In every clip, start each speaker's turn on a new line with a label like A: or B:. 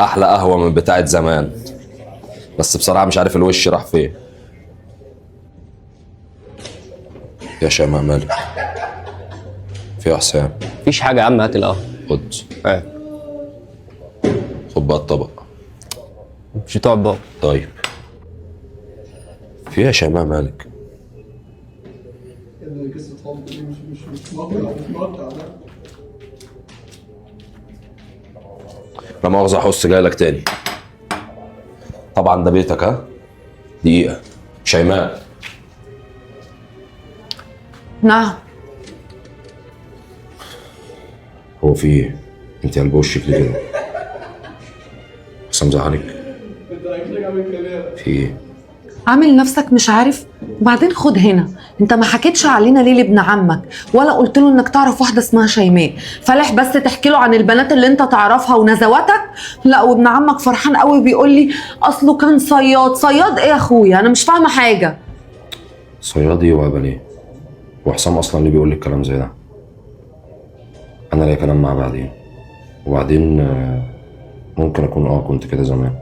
A: احلى قهوه من بتاعه زمان، بس بصراحه مش عارف الوش راح فين. يا شيماء مالك؟ في حسام؟
B: مفيش حاجه يا عم، هات القهوه.
A: خد. خد بقى الطبق.
B: مش هتقعد بقى؟
A: طيب. في يا شيماء مالك؟ لا مؤاخذة يا حس، جاي لك تاني. طبعا ده بيتك ها؟ دقيقة. شيماء.
C: نعم.
A: هو في ايه؟ انت قلب وشك ليه كده؟ حسام زعلك؟ في ايه؟
C: عامل نفسك مش عارف، وبعدين خد هنا، انت ما حكيتش علينا ليه لابن عمك، ولا قلت له انك تعرف واحده اسمها شيماء. فالح بس تحكي له عن البنات اللي انت تعرفها ونزواتك. لا، وابن عمك فرحان قوي بيقول لي اصله كان صياد. صياد ايه يا اخويا؟ انا مش فاهمه حاجه.
A: صيادي وهبل ايه؟ وحسام اصلا اللي بيقول لي الكلام زي ده. انا ليا كلام معاه بعدين. وبعدين ممكن اكون كنت كده زمان،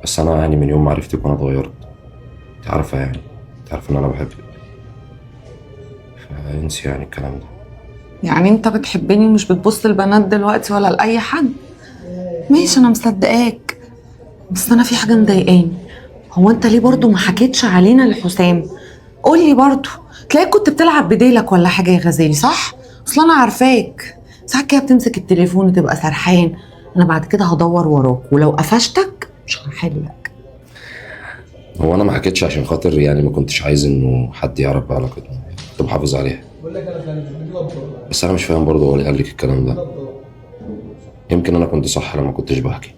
A: بس انا يعني من يوم ما عرفتك وانا اتغيرت. انت عارفه يعني، انت عارفه ان انا بحبك، فانسي يعني الكلام ده.
C: يعني انت بتحبني ومش بتبص للبنات دلوقتي ولا لاي حد؟ ماشي، انا مصدقاك، بس انا في حاجه مضايقاني. هو انت ليه برضو ما حكيتش علينا لحسام؟ قولي برضو، تلاقيك كنت بتلعب بديلك ولا حاجه يا غزالي، صح؟ اصل انا عارفاك ساعات كده بتمسك التليفون وتبقى سرحان. انا بعد كده هدور وراك، ولو قفشتك مش هحلك.
A: هو انا ما حكيتش عشان خاطر يعني ما كنتش عايز انه حد يعرف بعلاقتنا، كنت بحافظ عليها. بس انا مش فاهم برضه هو اللي قال لك الكلام ده. يمكن انا كنت صح لما كنتش بحكي.